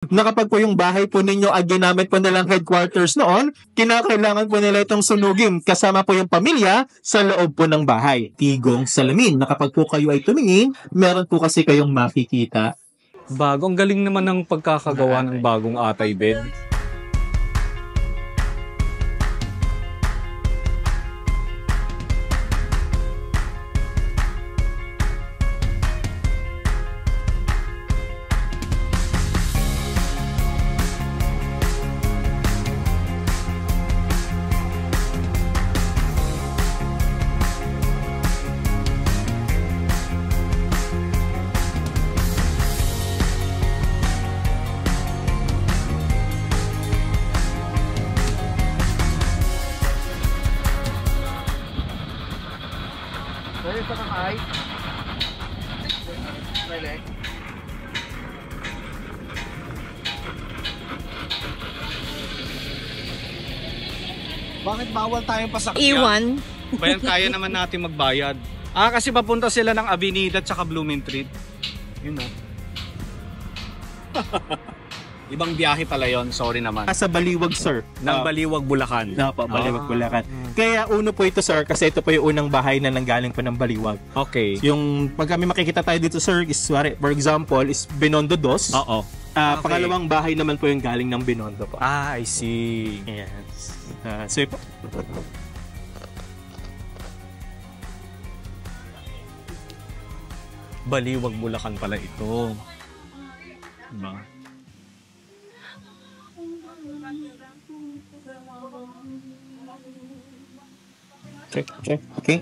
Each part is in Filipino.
na kapag po yung bahay po ninyo ay ginamit po nilang headquarters noon, kinakailangan po nila itong sunugin kasama po yung pamilya sa loob po ng bahay. Tigong salamin na kapag po kayo ay tumingin, meron po kasi kayong makikita. Bago. Ang galing naman ng pagkakagawa ng bagong atay bed. Bakit bawal tayong pasakyan? Iwan. Bayan, kaya naman natin magbayad. Kasi papunta sila ng Avenida at saka Blumentritt. Yun o. Ibang biyahe pala yun, sorry naman. Sa Baliwag, sir. Ng Baliwag, Bulacan. Opo, Baliwag, Bulacan. Kaya uno po ito, sir, kasi ito po yung unang bahay na nanggaling po ng Baliwag. Okay. Yung pag kami makikita tayo dito, sir, is, for example, is Binondo Dos. Oo. Okay. Pangalawang bahay naman po yung galing ng Binondo po. I see. Yes. So, Baliwag, Bulacan pala ito. Diba? Okay.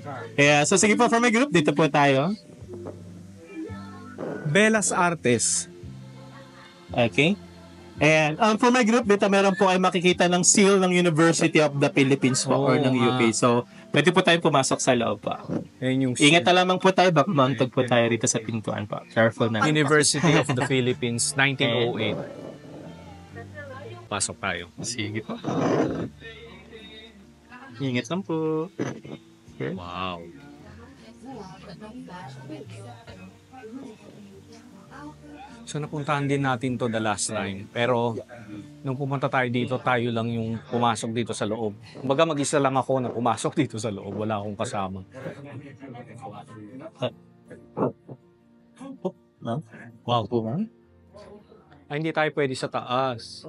So sige po, from my group, dito po tayo. Belas Artes. Okay. And for my group, dito meron po ay makikita ng seal ng University of the Philippines po, or ng UP. So, pwede po tayo pumasok sa loob pa. Yung Ingat na lamang po tayo, baka mauntog po tayo rito sa pintuan pa. Careful na. University of the Philippines, 1908. Pasok tayo. Sige po. Ingat lang po. Okay. Wow. So napuntahan din natin to the last time. Pero nung pumunta tayo dito, tayo lang yung pumasok dito sa loob. Kumbaga mag-isa lang ako na pumasok dito sa loob. Wala akong kasama. Wow po, ma'am. Ay, hindi tayo pwede sa taas.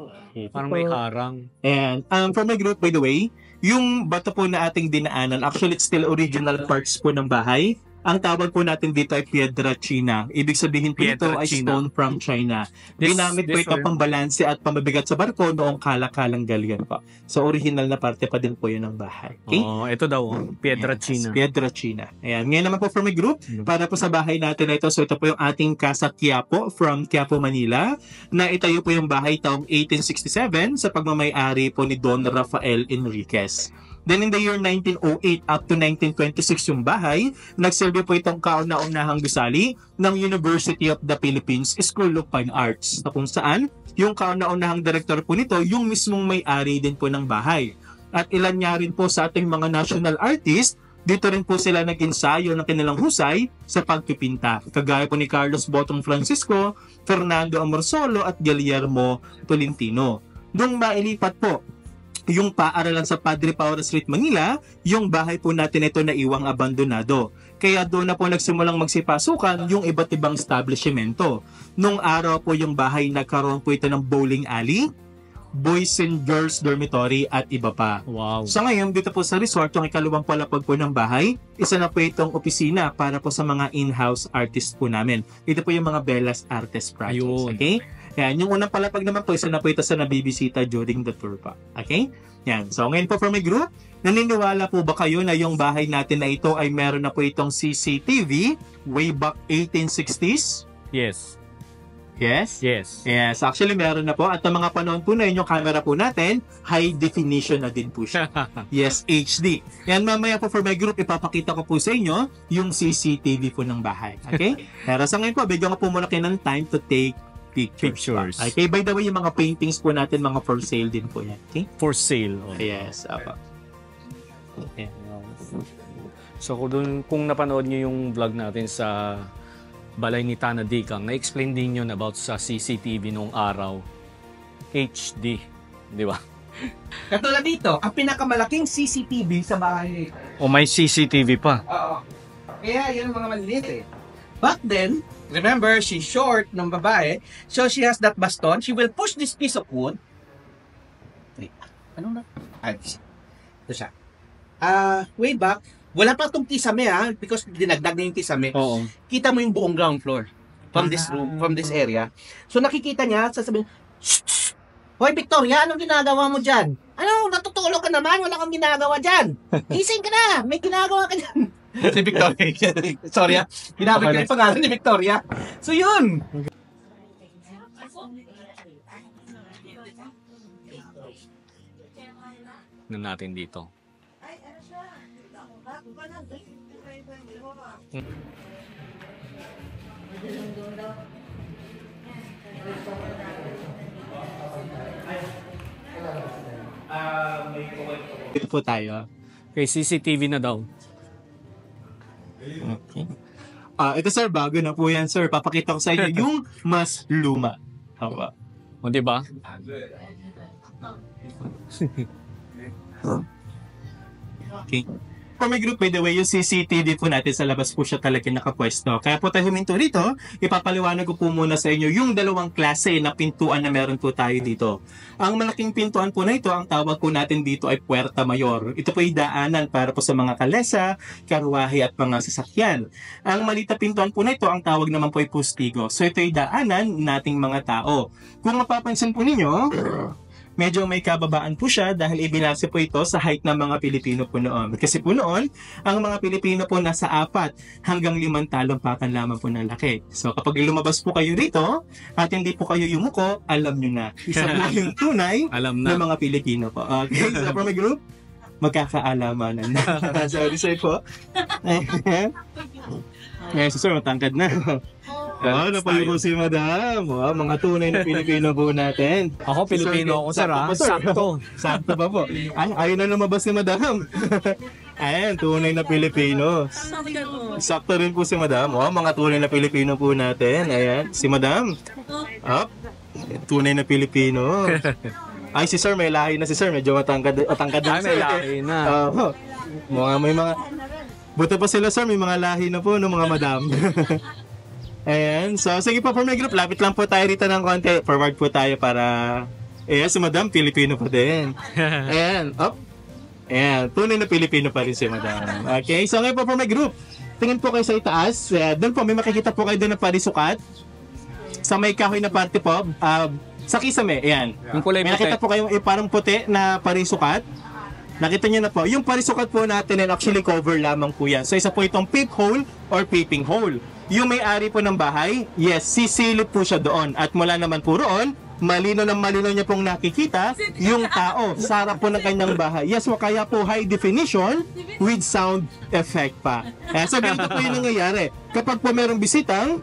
Parang may harang. And for my group, by the way, yung bato po na ating dinaanan, actually it's still original parts po ng bahay. Ang tawag po natin dito ay Piedra China. Ibig sabihin po ito ay stone from China. Ginamit po ito pambalanse at pamabigat sa barko noong kalakalang galian pa. So original na parte pa din po yun ng bahay. Okay? Ito daw, Piedra China. Piedra China. Ayan. Ngayon naman po from my group, para po sa bahay natin na ito. So ito po yung ating Casa Quiapo from Quiapo, Manila, na itayo po yung bahay taong 1867 sa pagmamay-ari po ni Don Rafael Enriquez. Then in the year 1908 up to 1926 yung bahay, nagserve po itong kauna-unahang gusali ng University of the Philippines School of Fine Arts, na kung saan yung kauna-unahang direktor po nito yung mismong may-ari din po ng bahay. At ilan niya rin po sa ating mga national artists, dito rin po sila nag-ensayo ng kanilang husay sa pagpipinta. Kagaya po ni Carlos Botong Francisco, Fernando Amorsolo at Guillermo Tolentino. Nung mailipat po yung paaralan sa Padre Paura Street, Manila, yung bahay po natin ito na iwang abandonado. Kaya doon na po nagsimulang magsipasukan yung iba't ibang establishmento. Nung araw po yung bahay, nagkaroon po ito ng bowling alley, boys and girls dormitory at iba pa. Wow. So ngayon, dito po sa resort, yung ikalawang palapag po ng bahay, isa na po itong opisina para po sa mga in-house artist po namin. Ito po yung mga Belas Artes projects. Ayun. Okay? Yan, yung unang palapag naman po, isa na po ito sa nabibisita during the tour pa. Okay? Yan. So, ngayon po for my group, naniniwala po ba kayo na yung bahay natin na ito ay meron na po itong CCTV way back 1860s? Yes. Yes? Yes. Yes. Actually, meron na po. At ang mga panahon po na yun, yung camera po natin, high definition na din po siya. Yes, HD. Yan, mamaya po for my group, ipapakita ko po sa inyo yung CCTV po ng bahay. Okay? Pero sa ngayon po, bigyan ko po muna kayo ng time to take pictures. Okay, by the way, yung mga paintings po natin, mga for sale din po yan. Okay? For sale. Yes, apa. Okay. So kung napanood niyo yung vlog natin sa Balay ni Tana Dikang, na-explain din yun about sa CCTV nung araw. HD. Di ba? Katulad dito, ang pinakamalaking CCTV sa bahay. O may CCTV pa. Oo. Kaya yun ang mga maliliit eh. But then, remember, she's short ng babae. So she has that baston. She will push this piece of wood. Wait, ano na? Ay, ito siya. Way back, wala pa itong kisame because dinagdag na yung kisame. Oo. Kita mo yung buong ground floor from this room, from this area. So nakikita niya, sasabihin, shh, shh. Hoy Victoria, anong ginagawa mo dyan? Ano, natutulog ka naman, wala kang ginagawa dyan. Gising ka na, may ginagawa ka dyan. Si Victoria, sorry ginamit ko yung pangalan ni Victoria. So yun. Natin dito. Dito po tayo. Okay, CCTV na daw. Okay. Ito sir, bago na po yan sir. Papakita ko sa inyo yung mas luma. Haba. O, di ba? Okay. For my group, by the way, yung CCTV po natin sa labas po siya talaga nakapwesto. Kaya po tayo huminto dito, ipapaliwanag ko po muna sa inyo yung dalawang klase na pintuan na meron po tayo dito. Ang malaking pintuan po na ito, ang tawag po natin dito ay Puerta Mayor. Ito po ay daanan para po sa mga kalesa, karwahe at mga sasakyan. Ang malita pintuan po na ito, ang tawag naman po ay Postigo. So ito ay daanan nating mga tao. Kung mapapansin po ninyo, medyo may kababaan po siya dahil ibinase po ito sa height ng mga Pilipino po noon. Kasi po noon, ang mga Pilipino po nasa 4 hanggang 5 talampakan lamang po ng laki. So kapag lumabas po kayo rito at hindi po kayo yumuko, alam nyo na. Isa po yung tunay Alam na. ng mga Pilipino po. Okay, so for my group, magkakaalamanan na. Sorry sir po. Si sir, matangkad na. Napayuko si madam. Mga tunay na Pilipino po natin. Ako, Pilipino ako, sir, ha? Sakto. Sakto pa po. Ayaw na lumabas si madam. Ayan, tunay na Pilipino. Sakto rin po si madam. Mga tunay na Pilipino po natin. Ayan, si madam. Tunay na Pilipino. Ay, si sir, may lahi na si sir. Medyo matangkad din Ay, may lahi na. May mga... Buto pa sila sir, may mga lahi na po, no, mga madam. Ayan, so sige po for my group, lapit lang po tayo rito ng konti. Forward po tayo para... Ayan, si madam, Pilipino pa din. Ayan, Ayan, tunay na Pilipino pa rin si madam. Okay, so ngayon po for my group, tingin po kayo sa itaas. Doon po, may makikita po kayo doon na parisukat. Sa may kahoy na parte po, sa kisame, ayan. Yung kulay May puti. nakita po kayo parang puti na parisukat. Nakita nyo na po, yung parisukat po natin ay actually cover lamang po yan. So isa po itong peephole or peeping hole. Yung may-ari po ng bahay, yes, sisilip po siya doon. At mula naman po roon, malino niya pong nakikita yung tao sa harap po ng kanyang bahay. Yes, kaya po high definition with sound effect pa. So ganito po yung nangyayari. Kapag po merong bisitang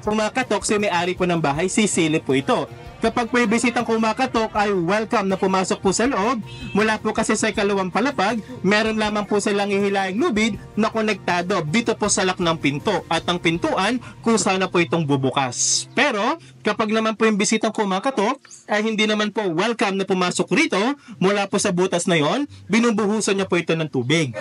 kumakatok, si may-ari po ng bahay, sisilip po ito. Kapag po yung bisitang kumakatok ay welcome na pumasok po sa loob. Mula po kasi sa ikalawang palapag, meron lamang po silang ihilaing lubid na konektado dito po sa lock ng pinto. At ang pintuan kung sana po itong bubukas. Pero kapag naman po yung bisitang kumakatok ay hindi naman po welcome na pumasok rito. Mula po sa butas na yon, binubuhusan niya po ito ng tubig.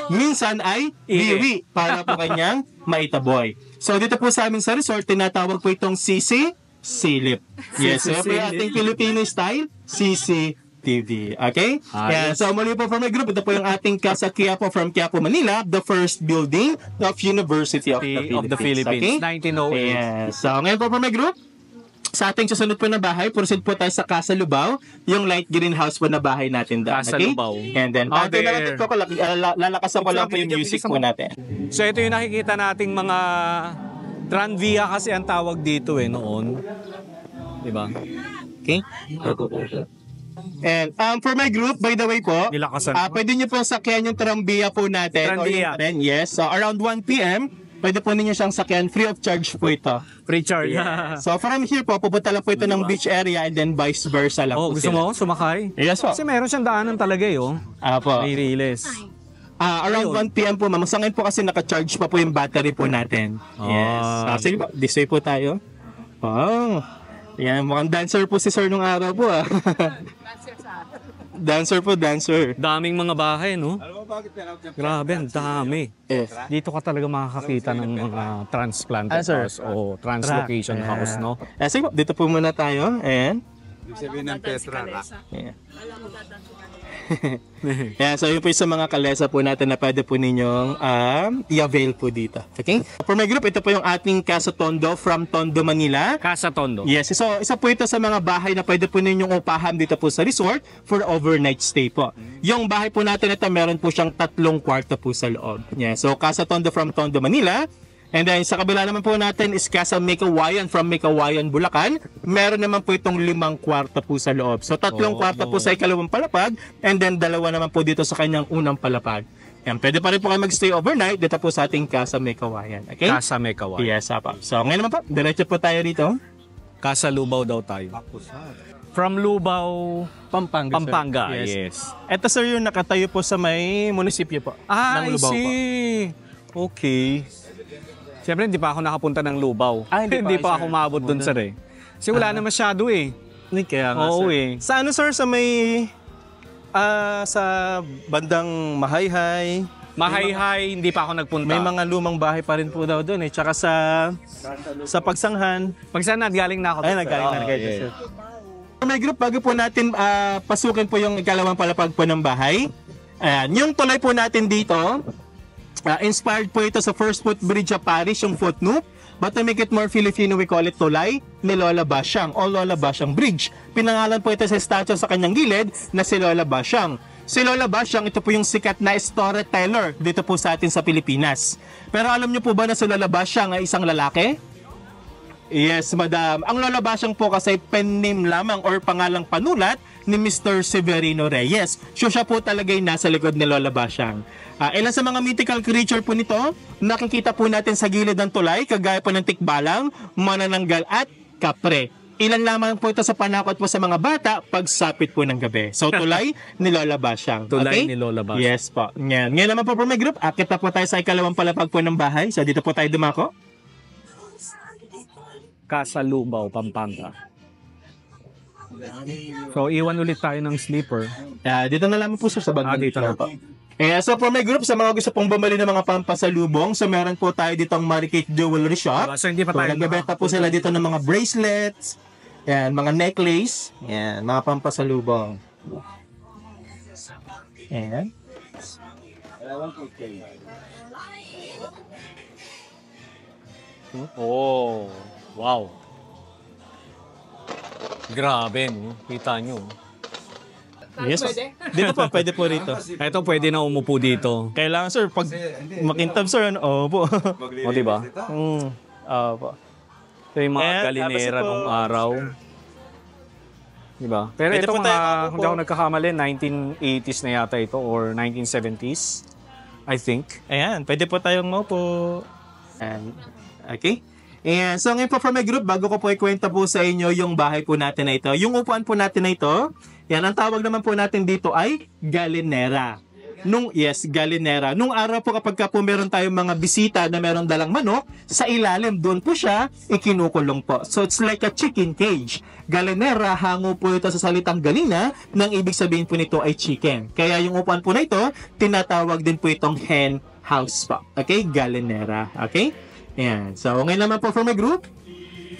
Minsan ay biwi para po kanyang maitaboy. So dito po sa amin sa resort, tinatawag po itong sisi silip. Yes, so yung ating Filipino style, CCTV. Okay? Yeah, so muli po from my group, ito po yung ating Casa Quiapo from Quiapo, Manila, the first building of University of the Philippines. Okay? 1908. Yes. So ngayon po from my group, sa ating susunod po na bahay, proceed po tayo sa Casa Lubao, yung light greenhouse po na bahay natin doon. Casa Okay? Lubao. And then, lalakasan ko lang po yung music po natin. So ito yung nakikita nating mga Tranvia kasi ang tawag dito noon. Diba? Okay? And for my group, by the way po, Nilakasan po. pwede nyo po sakyan yung Tranvia po natin. Tranvia. O yung tren, yes. So around 1 p.m., pwede po ninyo siyang sakyan. Free of charge po ito. Free charge. So from here po, pupunta lang po ito ng beach area and then vice versa lang po Gusto sila. mo sumakay? Yes po. Kasi meron siyang daanan talaga Apo. May riles. Around 1 p.m. po, ma'am. Sa ngayon po kasi naka-charge pa po yung battery po natin. Yes. Sige po, this way po tayo. Yan, mukhang dancer po si sir nung araw po ah. Dancer po, dancer. Daming mga bahay, no? Grabe, ang dami. Yes. Dito ka talaga makakakita ng mga transplanted Sir? house o translocation house, no? Sige po, dito po muna tayo. Ayan. Sabihin ng Petra. Ayan. Yan, so yun po yung sa mga kalesa po natin na pwede po ninyong i-avail po dito. Okay? For my group, ito po yung ating Casa Tondo from Tondo, Manila. Casa Tondo. Yes, so isa po ito sa mga bahay na pwede po ninyong upahan dito po sa resort for overnight stay po. Yung bahay po natin ito, meron po siyang 3 kwarto po sa loob. Yeah, so Casa Tondo from Tondo, Manila. And then sa kabila naman po natin is Casa Mikawayan from Mikawayan, Bulacan. Meron naman po itong 5 kwarto po sa loob. So 3 kwarto po sa ikalawang palapag and then 2 naman po dito sa kanyang unang palapag. Yan, pwede pa rin po kayo magstay overnight dito po sa ating Casa Mikawayan. Okay? Casa Mekawan. Yes, apa. So ngayon naman po, diretso po tayo dito. Casa Lubao daw tayo. From Lubao, Pampanga. Pampanga. Sir. Yes. Ito sir yung nakatayo po sa may munisipyo po. Ah, ng I Lubao po. see. Okay. Siyempre, hindi pa ako nakapunta ng Lubao. Hindi pa, hindi pa sir. ako maabot dun, sir eh. Kasi wala na masyado eh. Kaya nga, Oo sir. eh. Sa ano sir, sa may sa bandang Mahayhay. Mahayhay, hindi pa ako nagpunta. May mga lumang bahay pa rin po daw doon eh. Tsaka sa Pagsanghan. Pag saan nagaling na ako. Ay, sir. nagaling na Oo, kayo, yeah. sir. May group, bago po natin pasukin po yung ikalawang palapag po ng bahay. Ayan, yung tulay po natin dito, inspired po ito sa first footbridge of Paris, yung footnoop. But to make it more Filipino, we call it tulay ni Lola Basyang o Lola Basyang Bridge. Pinangalan po ito sa statue sa kanyang gilid na si Lola Basyang. Si Lola Basyang, ito po yung sikat na storyteller dito po sa atin sa Pilipinas. Pero alam niyo po ba na si Lola Basyang ay isang lalaki? Yes, madam. Ang Lola Basyang po kasi pen name lamang or pangalang panulat ni Mr. Severino Reyes. So siya po talaga yung nasa likod ni Lola Basyang. Ilan sa mga mythical creature po nito, nakikita po natin sa gilid ng tulay, kagaya po ng tikbalang, manananggal at kapre. Ilan lamang po ito sa panakot po sa mga bata pagsapit po ng gabi. So tulay ni Lola Basyang. Tulay Okay? ni Lola Basyang. Yes po. Ngayon naman po for my group, akit na po tayo sa ikalawang palapag po ng bahay. So dito po tayo dumako. Casa Lubao, Pampanga. So, iwan ulit tayo ng sleeper. Dito na lamang po sir sa bandang Dito na po. So for my group, sa mga gusto pong bumili ng mga pampasalubong, so meron po tayo dito ang Marikate Jewelry Shop. So, hindi pa So, tayo nagbebenta po sila dito ng mga bracelets, yan, mga necklace, yan, mga pampasalubong. Yan. Oh, wow. Grabe, no? Kita nyo. Yes. Dito po, pwede po rito. Ito, pwede na umupo dito. Kailangan sir, pag makintab sir, ano, po. O, diba? Po. Ito yung mga And, galinera tapos ito- nung araw. Diba? Pero Pwede ito po mga, tayo maupo. hindi ako nagkakamali, 1980s na yata ito or 1970s, I think. Ayan, pwede po tayong maupo. And, okay. And so ngayon po from my group, bago ko po ikwenta po sa inyo yung bahay po natin na ito. Yung upuan po natin na ito, yan, ang tawag naman po natin dito ay galinera. Galinera. Nung araw po kapag ka po meron tayong mga bisita na meron dalang manok, sa ilalim, doon po siya ikinukulong po. So it's like a chicken cage. Galinera, hango po ito sa salitang galina, nang ibig sabihin po nito ay chicken. Kaya yung upuan po na ito, tinatawag din po itong hen house po. Okay? Galinera. Okay? Yan. So ngayon naman po from my group,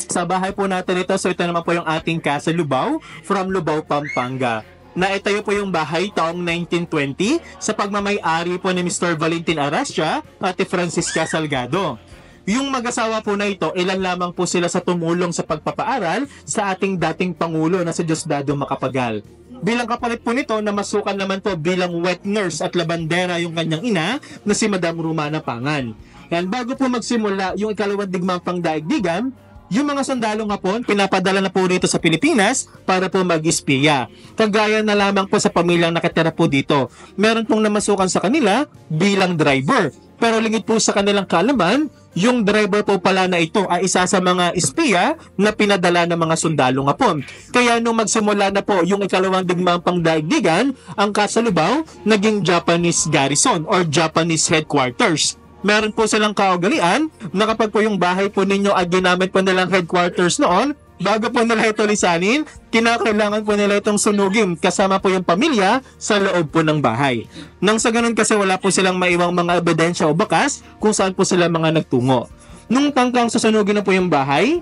sa bahay po natin ito, so ito naman po yung ating Casa Lubao from Lubao, Pampanga. Naitayo po yung bahay taong 1920 sa pagmamay-ari po ni Mr. Valentin Arastia at Francisca Salgado. Yung mag-asawa po na ito, ilan lamang po sila sa tumulong sa pagpapaaral sa ating dating Pangulo na si Diosdado Macapagal. Bilang kapalit po nito, namasukan naman po bilang wet nurse at labandera yung kanyang ina na si Madam Romana Pangan. Yan, bago po magsimula yung ikalawang digmang pangdaigdigan, yung mga sundalong Hapon, pinapadala na po rito sa Pilipinas para po mag-espiya. Kagaya na lamang po sa pamilyang nakatira po dito. Meron pong namasukan sa kanila bilang driver. Pero lingid po sa kanilang kaalaman, yung driver po pala na ito ay isa sa mga espiya na pinadala ng mga sundalong Hapon. Kaya nung magsimula na po yung ikalawang digmaang pangdaigdigan, ang Casa Lubao naging Japanese garrison or Japanese headquarters. Meron po silang kaugalian na kapag po yung bahay po ninyo ay ginamit po nilang headquarters noon, bago po nila ito lisanin, kinakailangan po nila itong sunugin kasama po yung pamilya sa loob po ng bahay. Nang sa ganun kasi wala po silang maiwang mga ebidensya o bakas kung saan po sila mga nagtungo. Nung tangkang susunugin na po yung bahay,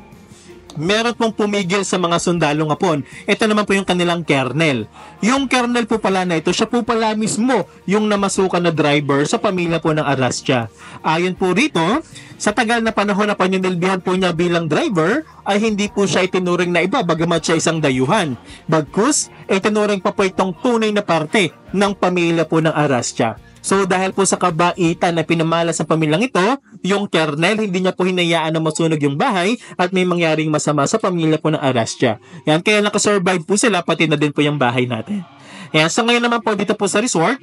meron pong pumigil sa mga sundalo nga po. Ito naman po yung kanilang kernel. Yung kernel po pala na ito, siya po pala mismo yung namasukan na driver sa pamilya po ng Arrastia. Ayon po rito, sa tagal na panahon na panunilbihan po niya bilang driver, ay hindi po siya itinuring na iba bagamat siya isang dayuhan. Bagkus, itinuring pa po itong tunay na parte ng pamilya po ng Arrastia. So dahil po sa kabaitan na pinamala sa pamilyang ito, yung kernel hindi niya po hinayaan na masunog yung bahay at may mangyaring masama sa pamilya po ng Arrastia. Yan, kaya nakasurvive po sila pati na din po yung bahay natin. Yan, sa ngayon naman po dito po sa resort,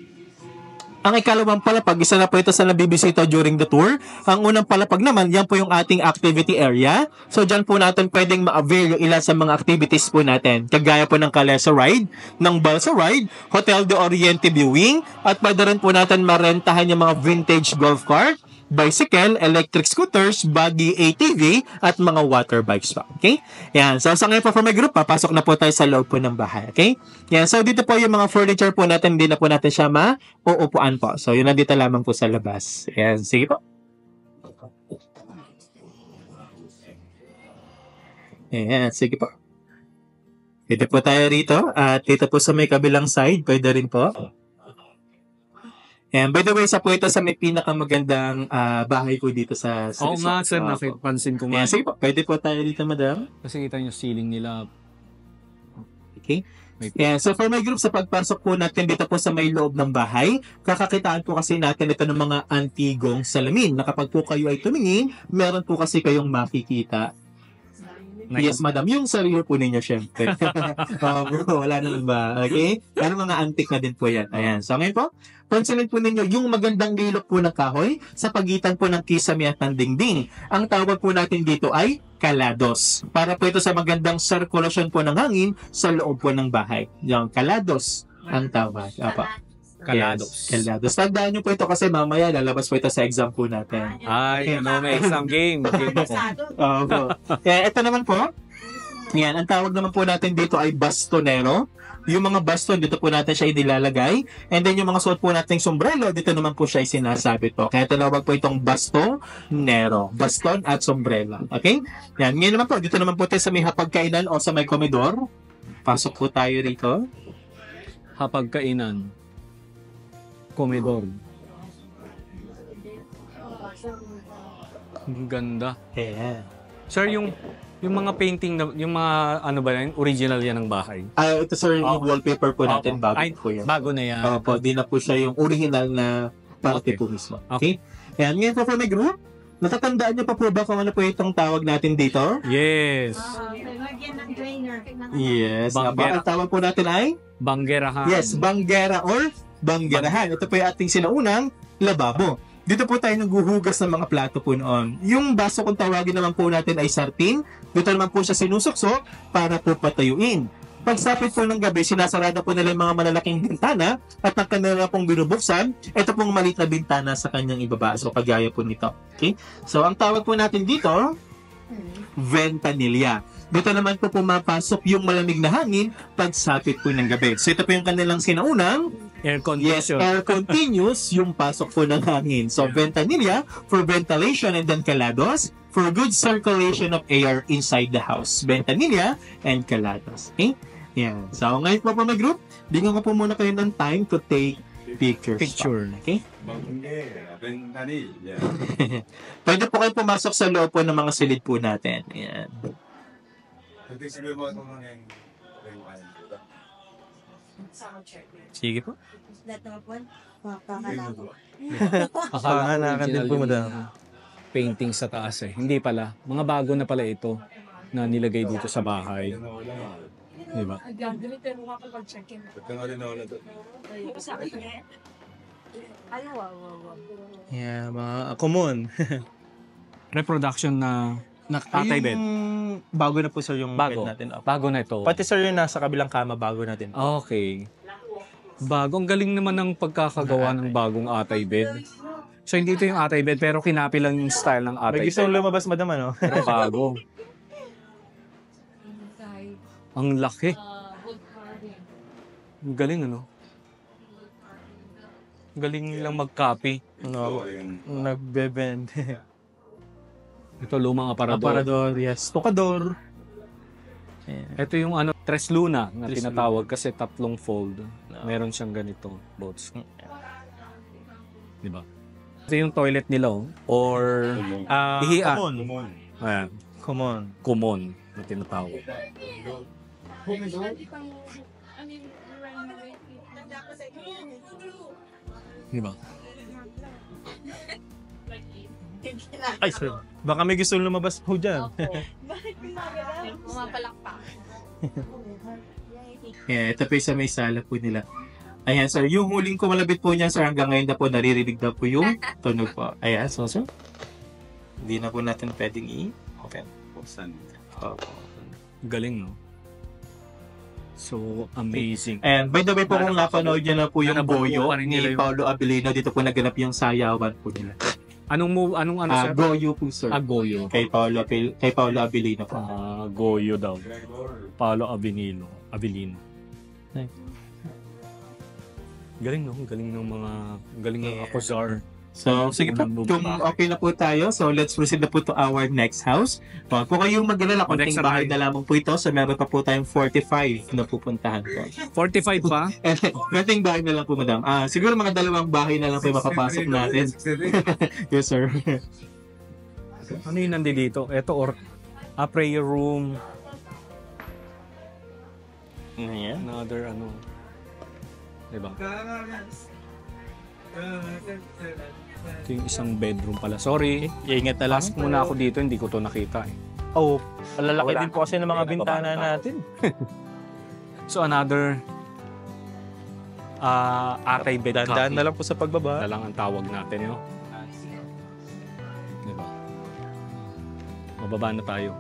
ang ikalawang palapag, isa na po ito sa nabibisita during the tour. Ang unang palapag naman, yan po yung ating activity area. So, dyan po natin pwedeng ma-avail yung ilan sa mga activities po natin. Kagaya po ng Kalesa Ride, ng Balsa Ride, Hotel de Oriente Viewing, at pwede rin po natin marentahan yung mga vintage golf cart, bicycle, electric scooters, buggy, ATV, at mga water bikes pa. Okay? Yan. So, sa ngayon po for my group, papasok na po tayo sa loob po ng bahay. Okay? Yan. So, dito po yung mga furniture po natin, hindi na po natin siya mauupuan po. So, yun nandito lamang po sa labas. Yan. Sige po. Yan. Sige po. Dito po tayo rito. At dito po sa may kabilang side, pwede rin po. And by the way, isa po ito sa may pinakamagandang bahay ko dito sa Oo nga, sir. Nakipansin ko nga. Yeah, sige po. Pwede po tayo dito, madam. Kasi kita nyo ceiling nila. Okay. Yeah, so for my group, sa pagpasok po natin dito po sa may loob ng bahay, kakakitaan po kasi natin ito ng mga antigong salamin na kapag po kayo ay tumingin, meron po kasi kayong makikita. Yes, madam. Yung sarili po ninyo, syempre. Wala naman ba? Okay? Pero mga antik na din po yan. Ayan. So, ngayon po, pansinin po ninyo yung magandang gilok po ng kahoy sa pagitan po ng kisame at ng dingding. Ang tawag po natin dito ay kalados. Para po ito sa magandang sirkulasyon po ng hangin sa loob po ng bahay. Yung kalados ang tawag. Apa. Kalados. Yes, kalados. Tandaan nyo po ito kasi mamaya lalabas po ito sa exam po natin. Ay, may exam game. Game ako. Oo. Kaya ito naman po, yan, ang tawag naman po natin dito ay bastonero. Yung mga baston, dito po natin siya inilalagay. And then yung mga suot po nating sombrero, dito naman po siya sinasabit po. Kaya tinawag po itong bastonero. Baston at sombrero. Okay? Yan. Ngayon naman po, dito naman po tayo sa may hapagkainan o sa may komedor. Pasok po tayo rito. Hapagkainan. Komedor. Ang ganda. Ayan. Sir, yung mga painting, yung mga ano ba yan, original yan ng bahay? Ito sir, yung wallpaper po natin, bago Ay, po yan. bago na yan. Opo, di na po siya yung original na parte po mismo. Okay? Ayan, ngayon po for my group, natatandaan niyo pa po ba kung ano po itong tawag natin dito? Yes. Lagyan ng trainer. Yes. Banggera. Ang tawag po natin ay? Banggerahan. Yes, banggera or banggerahan. Ito po yung ating sinaunang lababo. Dito po tayo naghuhugas ng mga plato po noon. Yung baso kung tawagin naman po natin ay sartin. Dito naman po siya sinusuksok para po patayuin. Pagsapit po ng gabi, sinasarada po nila yung mga malalaking bintana at ang kanila pong binubuksan, ito pong maliit na bintana sa kanyang ibaba. So, kagaya po nito. Okay? So, ang tawag po natin dito, ventanilla. Dito naman po pumapasok yung malamig na hangin pagsapit po ng gabi. So, ito po yung kanilang sinaunang Air yes, condition. air continuous yung pasok po ng hangin. So, ventanilla for ventilation and then calados for good circulation of air inside the house. Ventanilla and calados. Okay? Yan. So, ngayon po my group, bigyan ko po muna kayo ng time to take pictures. Picture. Okay? Pwede po kayo pumasok sa loob po ng mga silid po natin. Yan. Sige po. Hanakan din po, madam. Painting sa taas eh. Hindi pala. Mga bago na pala ito na nilagay dito sa bahay. Di ba? Yeah, mga common. Reproduction na Atay bed. Bago na po sir yung bago. bed natin. Bago na ito. Pati sir yung nasa kabilang kama, bago natin. Okay. Bago. Ang galing naman ng pagkakagawa ng bagong atay bed. So, hindi ito yung atay bed, pero kinapi lang yung style ng atay May gusto bed. lumabas, madam, ano? Pero bago. Ang laki. Ang galing, ano? Ang galing nilang mag-copy. No, nagbebend. Ito, lumang aparador. Aparador, yes. Tocador. Ayan. Ito yung ano, Tres Luna na Tres tinatawag kasi tatlong fold. Meron siyang ganito, boats. Di ba? Ito yung toilet nila, oh. Or Ihian. Common. ayan, Common. kumon na tinatawag. Di ba? Ay, sorry. Baka may gusto lumabas po dyan. Pumapalakpak. Yeah, ito po yung sa may sala po nila. Ayan, sir. Yung huling kumalabit po niya, sir, hanggang ngayon na po naririnig na po yung tunog po. Ayan, so, sir. Hindi na po natin pwedeng i-open. Opo. Galing, no? So, amazing. And by the way po, kung napanood niyo na po yung Nanabuo Goyo pa rin ni nila yung- Paolo Abilino, dito po naganap yung sayawan po nila. Anong ano, sir? Goyo po, sir. Goyo. Kay Paolo Abilino po. Goyo daw. Paolo Abilino. Galing, no? Galing ng Akuzar. So, sige po, kung okay na po tayo, so let's proceed na po to our next house. Kung kayong mag-alala, konting Next bahay naman. na lamang po ito, so meron pa po tayong 45 na pupuntahan po. 45 pa? Konting bahay na lang po, madam. Siguro mga dalawang bahay na lang po yung makapasok natin. Yes, sir. Ano yung nandito? Ito, prayer room. Ayan. Another, diba? Ito yung isang bedroom pala. Sorry. Iingat na lang. Pasok muna ako dito, hindi ko to nakita eh. Oh, malalaki Wala. din po kasi ng mga bintana natin. So another atay bed Dandaan copy. na lang po sa pagbaba. Na lang ang tawag natin, no? Diba? Mababa na tayo.